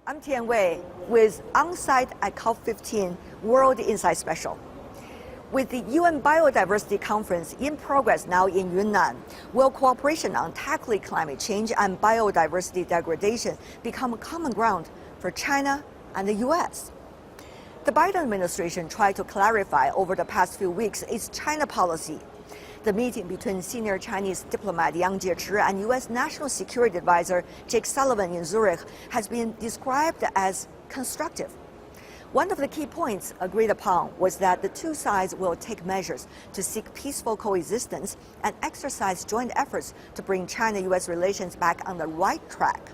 I'm Tian Wei with On-Site at COP15 World Insight Special. With the UN Biodiversity Conference in progress now in Yunnan, will cooperation on tackling climate change and biodiversity degradation become common ground for China and the U.S.? The Biden administration tried to clarify over the past few weeks its China policy. The meeting between senior Chinese diplomat Yang Jiechi and U.S. National Security Advisor Jake Sullivan in Zurich has been described as constructive. One of the key points agreed upon was that the two sides will take measures to seek peaceful coexistence and exercise joint efforts to bring China-U.S. relations back on the right track.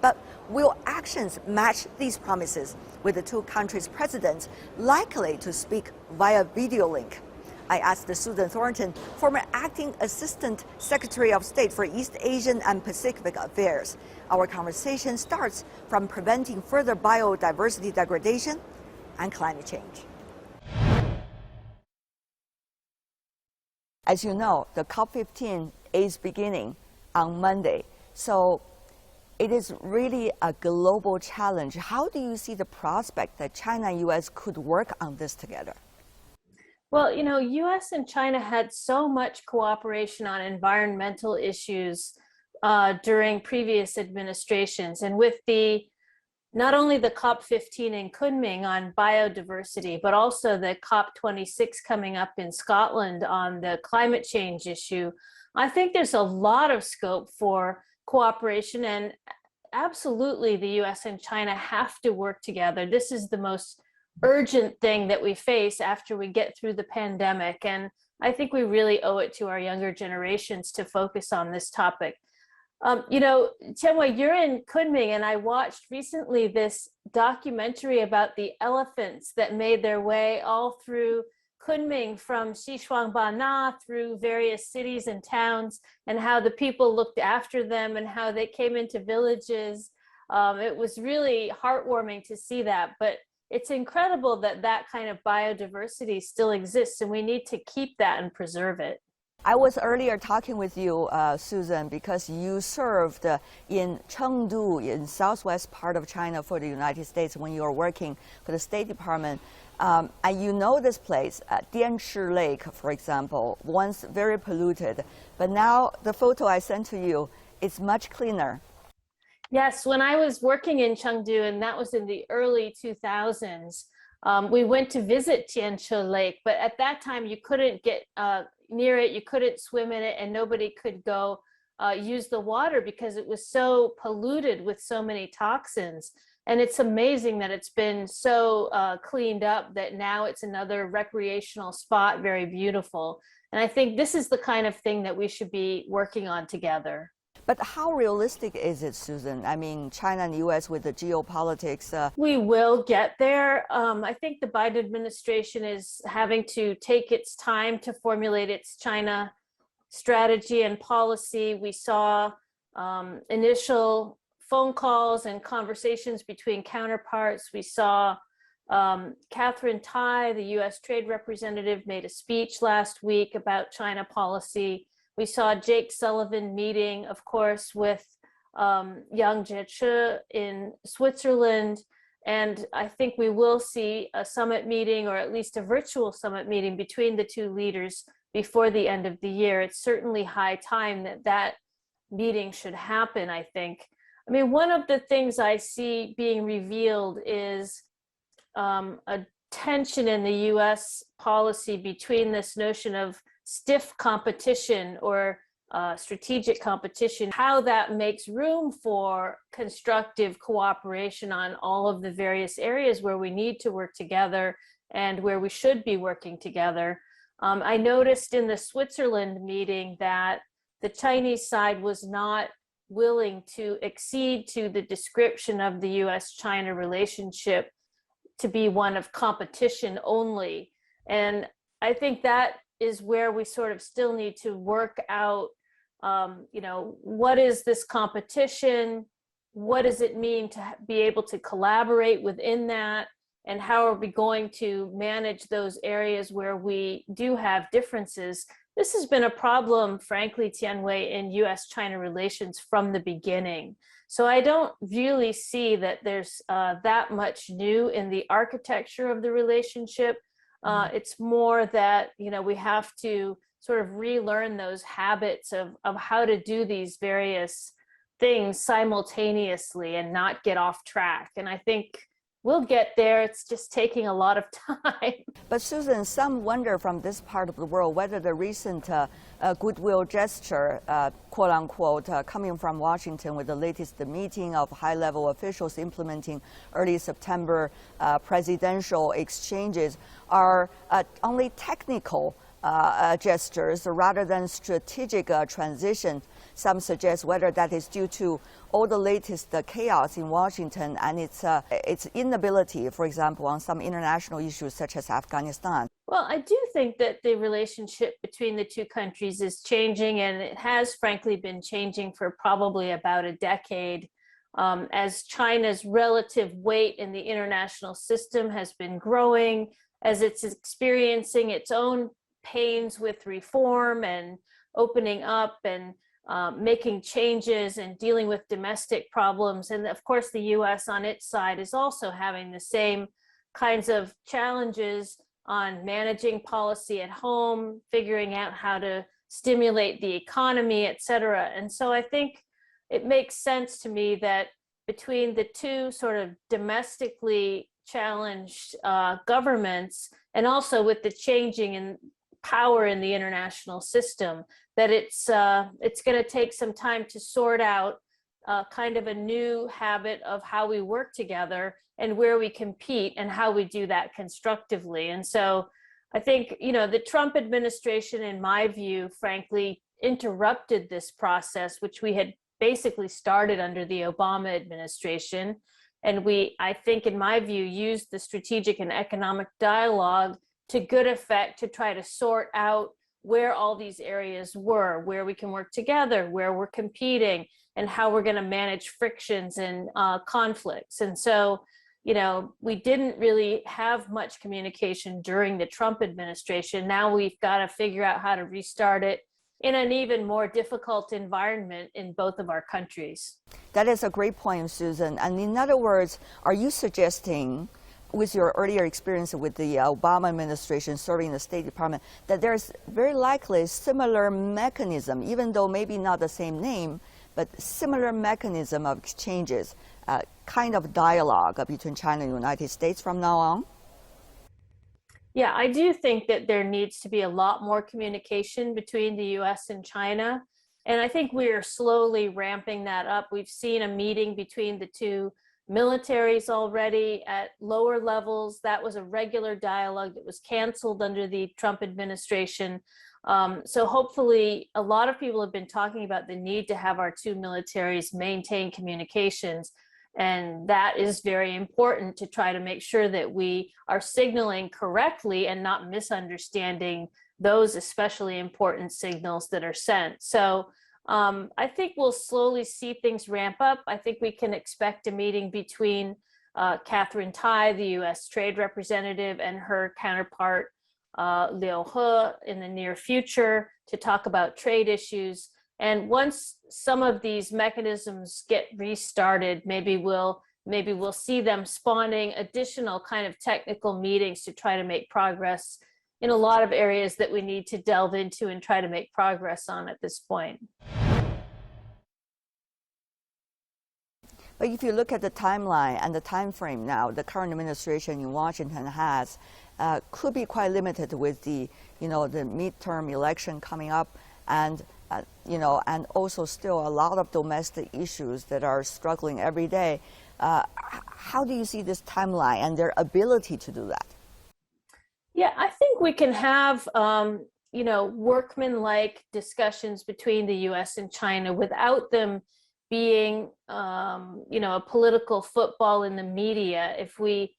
But will actions match these promises, with the two countries' presidents likely to speak via video link? I asked Susan Thornton, former Acting Assistant Secretary of State for East Asian and Pacific Affairs. Our conversation starts from preventing further biodiversity degradation and climate change. As you know, the COP15 is beginning on Monday, so it is really a global challenge. How do you see the prospect that China and U.S. could work on this together? Well, you know, U.S. and China had so much cooperation on environmental issues during previous administrations. And with not only the COP15 in Kunming on biodiversity, but also the COP26 coming up in Scotland on the climate change issue, I think there's a lot of scope for cooperation, and absolutely the U.S. and China have to work together. This is the most urgent thing that we face after we get through the pandemic. And I think we really owe it to our younger generations to focus on this topic. You know, Tianwei, you're in Kunming, and I watched recently this documentary about the elephants that made their way all through Kunming from Xishuangbanna through various cities and towns, and how the people looked after them and how they came into villages. It was really heartwarming to see that. But it's incredible that that kind of biodiversity still exists, and we need to keep that and preserve it. I was earlier talking with you, Susan, because you served in Chengdu in southwest part of China for the United States when you were working for the State Department. And you know this place, Dianshi Lake, for example, once very polluted, but now the photo I sent to you is much cleaner. Yes, when I was working in Chengdu, and that was in the early 2000s, we went to visit Dianshi Lake, but at that time you couldn't get near it, you couldn't swim in it, and nobody could go use the water because it was so polluted with so many toxins. And it's amazing that it's been so cleaned up that now it's another recreational spot, very beautiful. And I think this is the kind of thing that we should be working on together. But how realistic is it, Susan? I mean, China and the U.S. with the geopolitics. We will get there. I think the Biden administration is having to take its time to formulate its China strategy and policy. We saw initial phone calls and conversations between counterparts. We saw Katherine Tai, the U.S. Trade Representative, made a speech last week about China policy. We saw Jake Sullivan meeting, of course, with Yang Jiechi in Switzerland. And I think we will see a summit meeting, or at least a virtual summit meeting between the two leaders before the end of the year. It's certainly high time that that meeting should happen, I think. I mean, one of the things I see being revealed is a tension in the U.S. policy between this notion of stiff competition or strategic competition, how that makes room for constructive cooperation on all of the various areas where we need to work together and where we should be working together. I noticed in the Switzerland meeting that the Chinese side was not willing to accede to the description of the U.S.-China relationship to be one of competition only. And I think that is where we sort of still need to work out, you know, what is this competition? What does it mean to be able to collaborate within that? And how are we going to manage those areas where we do have differences? This has been a problem, frankly, Tianwei, in U.S.-China relations from the beginning. So I don't really see that there's that much new in the architecture of the relationship. It's more that, we have to sort of relearn those habits of how to do these various things simultaneously and not get off track. And I think we'll get there. It's just taking a lot of time. But Susan, some wonder from this part of the world whether the recent goodwill gesture, quote unquote, coming from Washington with the latest meeting of high-level officials implementing early September presidential exchanges are only technical gestures rather than strategic transition. Some suggest whether that is due to all the latest chaos in Washington and its inability, for example, on some international issues such as Afghanistan. Well, I do think that the relationship between the two countries is changing, and it has frankly been changing for probably about a decade. As China's relative weight in the international system has been growing, as it's experiencing its own pains with reform and opening up and making changes and dealing with domestic problems. And of course, the U.S. on its side is also having the same kinds of challenges on managing policy at home, figuring out how to stimulate the economy, et cetera. And so I think it makes sense to me that between the two sort of domestically challenged governments, and also with the changing in power in the international system, that it's going to take some time to sort out kind of a new habit of how we work together and where we compete and how we do that constructively. And so I think, the Trump administration, in my view, frankly, interrupted this process, which we had basically started under the Obama administration. And I think, in my view, used the strategic and economic dialogue to good effect to try to sort out where all these areas were, where we can work together, where we're competing, and how we're going to manage frictions and conflicts. And so, we didn't really have much communication during the Trump administration. Now we've got to figure out how to restart it in an even more difficult environment in both of our countries. That is a great point, Susan. And in other words, are you suggesting, with your earlier experience with the Obama administration serving the State Department, that there's very likely a similar mechanism, even though maybe not the same name, but similar mechanism of exchanges, kind of dialogue between China and the United States from now on? Yeah, I do think that there needs to be a lot more communication between the U.S. and China. And I think we are slowly ramping that up. We've seen a meeting between the two militaries already at lower levels. That was a regular dialogue that was canceled under the Trump administration. So hopefully, a lot of people have been talking about the need to have our two militaries maintain communications. And that is very important to try to make sure that we are signaling correctly and not misunderstanding those especially important signals that are sent. So I think we'll slowly see things ramp up. I think we can expect a meeting between Katherine Tai, the U.S. Trade Representative, and her counterpart, Liu He, in the near future to talk about trade issues. And once some of these mechanisms get restarted, maybe we'll see them spawning additional kind of technical meetings to try to make progress in a lot of areas that we need to delve into and try to make progress on at this point. But if you look at the timeline and the time frame now, the current administration in Washington has could be quite limited with the midterm election coming up, and and also still a lot of domestic issues that are struggling every day. How do you see this timeline and their ability to do that? Yeah, I think we can have workman-like discussions between the U.S. and China without them being a political football in the media. If we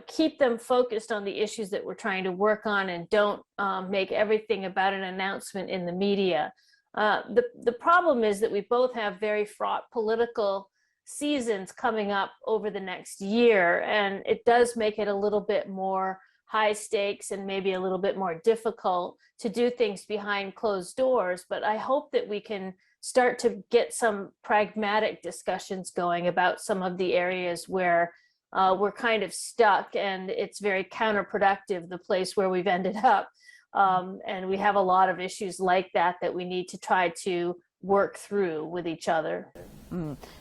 keep them focused on the issues that we're trying to work on and don't make everything about an announcement in the media. The problem is that we both have very fraught political seasons coming up over the next year, and it does make it a little bit more high stakes and maybe a little bit more difficult to do things behind closed doors. But I hope that we can start to get some pragmatic discussions going about some of the areas where we're kind of stuck, and it's very counterproductive, the place where we've ended up. And we have a lot of issues like that that we need to try to work through with each other.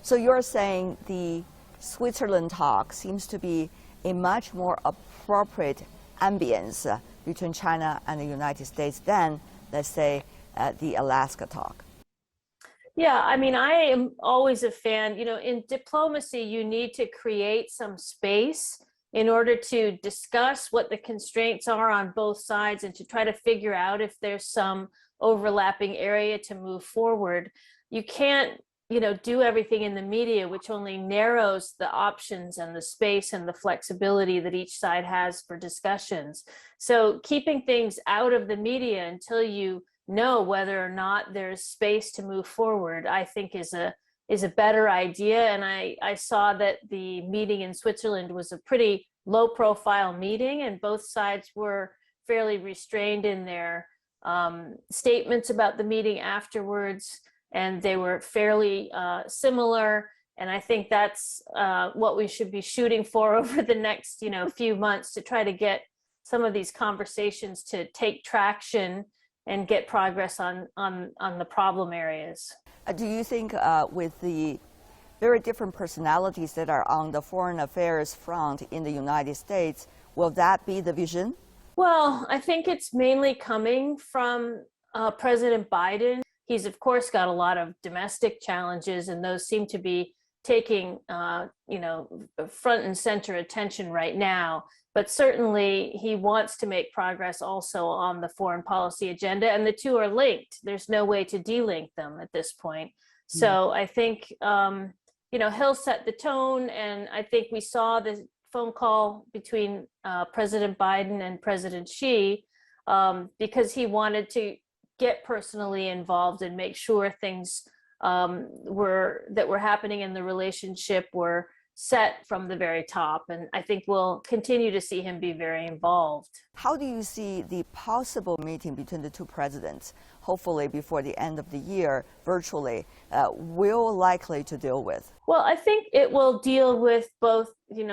So you're saying the Switzerland talk seems to be a much more appropriate ambience between China and the United States than, let's say, the Alaska talk. Yeah, I mean, I am always a fan. In diplomacy, you need to create some space in order to discuss what the constraints are on both sides and to try to figure out if there's some overlapping area to move forward. You can't, do everything in the media, which only narrows the options and the space and the flexibility that each side has for discussions. So keeping things out of the media until you know whether or not there's space to move forward, I think is a better idea. And I saw that the meeting in Switzerland was a pretty low profile meeting, and both sides were fairly restrained in their statements about the meeting afterwards, and they were fairly similar. And I think that's what we should be shooting for over the next few months, to try to get some of these conversations to take traction and get progress on the problem areas. Do you think with the very different personalities that are on the foreign affairs front in the United States, will that be the vision? Well, I think it's mainly coming from President Biden. He's, of course, got a lot of domestic challenges, and those seem to be taking, front and center attention right now. But certainly he wants to make progress also on the foreign policy agenda, and the two are linked. There's no way to delink them at this point. So I think, he'll set the tone, and I think we saw the phone call between President Biden and President Xi because he wanted to get personally involved and make sure things that were happening in the relationship were set from the very top. And I think we'll continue to see him be very involved. How do you see the possible meeting between the two presidents, hopefully before the end of the year, virtually, will likely to deal with? Well, I think it will deal with both,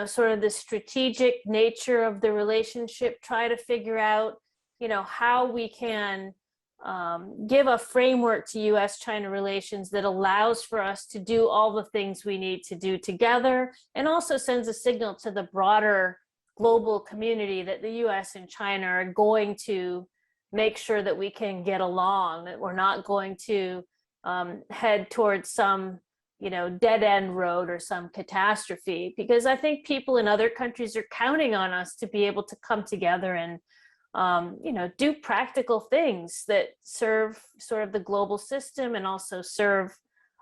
sort of the strategic nature of the relationship, try to figure out, how we can give a framework to U.S.-China relations that allows for us to do all the things we need to do together, and also sends a signal to the broader global community that the U.S. and China are going to make sure that we can get along, that we're not going to head towards some dead-end road or some catastrophe, because I think people in other countries are counting on us to be able to come together and do practical things that serve sort of the global system and also serve,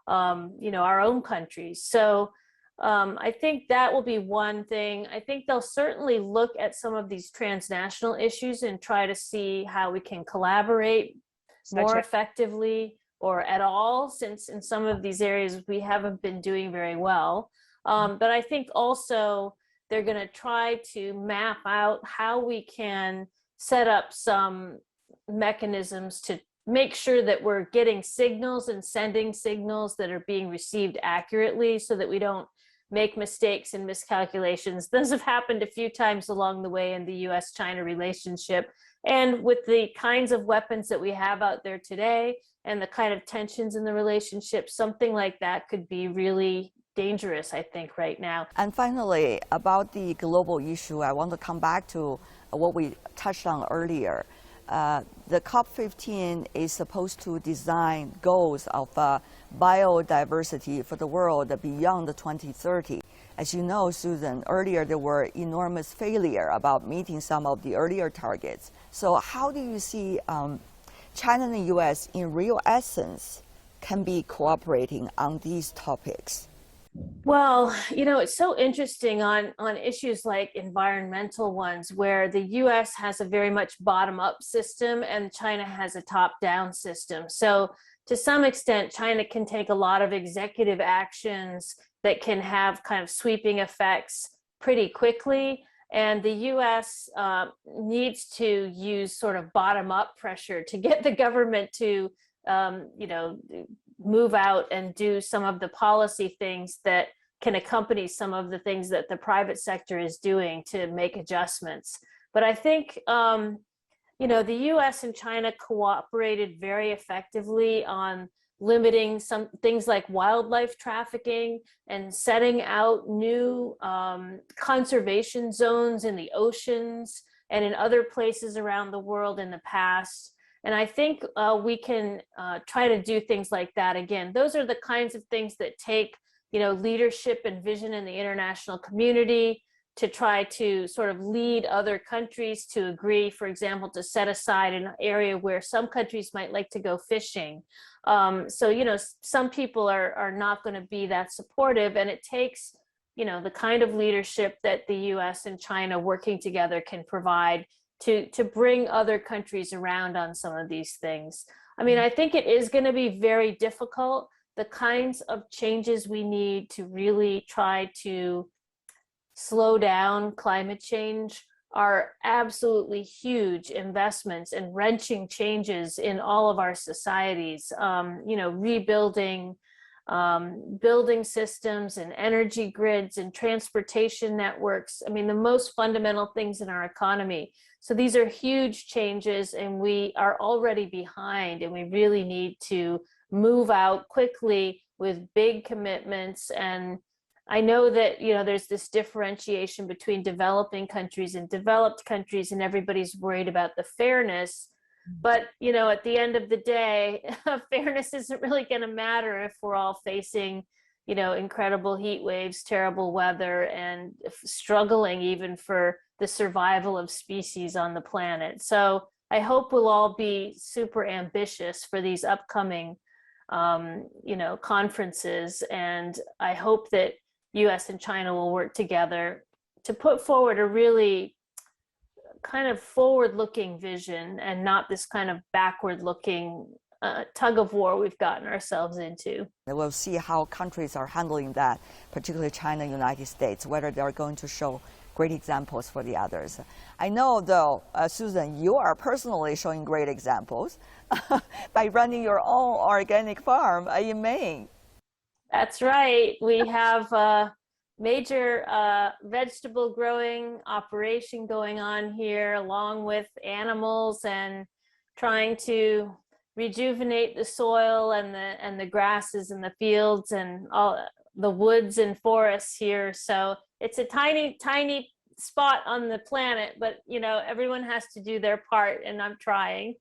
our own countries. So I think that will be one thing. I think they'll certainly look at some of these transnational issues and try to see how we can collaborate more effectively or at all, since in some of these areas we haven't been doing very well. But I think also they're going to try to map out how we can set up some mechanisms to make sure that we're getting signals and sending signals that are being received accurately, so that we don't make mistakes and miscalculations. Those have happened a few times along the way in the U.S.-China relationship. And with the kinds of weapons that we have out there today and the kind of tensions in the relationship, something like that could be really dangerous, I think, right now. And finally, about the global issue, I want to come back to what we touched on earlier. The COP15 is supposed to design goals of biodiversity for the world beyond 2030. As you know, Susan, earlier there were enormous failure about meeting some of the earlier targets. So how do you see China and the U.S. in real essence can be cooperating on these topics? Well, it's so interesting on issues like environmental ones, where the U.S. has a very much bottom-up system and China has a top-down system. So to some extent, China can take a lot of executive actions that can have kind of sweeping effects pretty quickly. And the U.S. Needs to use sort of bottom-up pressure to get the government to move out and do some of the policy things that can accompany some of the things that the private sector is doing to make adjustments. But I think, the U.S. and China cooperated very effectively on limiting some things like wildlife trafficking and setting out new conservation zones in the oceans and in other places around the world in the past. And I think we can try to do things like that again. Those are the kinds of things that take, leadership and vision in the international community to try to sort of lead other countries to agree, for example, to set aside an area where some countries might like to go fishing. Some people are not going to be that supportive, and it takes, the kind of leadership that the U.S. and China working together can provide to bring other countries around on some of these things. I mean, I think it is going to be very difficult. The kinds of changes we need to really try to slow down climate change are absolutely huge investments and wrenching changes in all of our societies. Rebuilding building systems and energy grids and transportation networks. I mean, the most fundamental things in our economy. So these are huge changes, and we are already behind, and we really need to move out quickly with big commitments. And I know that, there's this differentiation between developing countries and developed countries, and everybody's worried about the fairness. But, at the end of the day, fairness isn't really going to matter if we're all facing, incredible heat waves, terrible weather, and struggling even for the survival of species on the planet. So I hope we'll all be super ambitious for these upcoming, conferences. And I hope that U.S. and China will work together to put forward a really kind of forward-looking vision and not this kind of backward-looking tug of war we've gotten ourselves into. We'll see how countries are handling that, particularly China, United States, whether they're going to show great examples for the others. I know, though, Susan, you are personally showing great examples by running your own organic farm in Maine. That's right. We have a major vegetable growing operation going on here, along with animals, and trying to rejuvenate the soil and the grasses and the fields and all the woods and forests here. So it's a tiny, tiny spot on the planet, but everyone has to do their part, and I'm trying.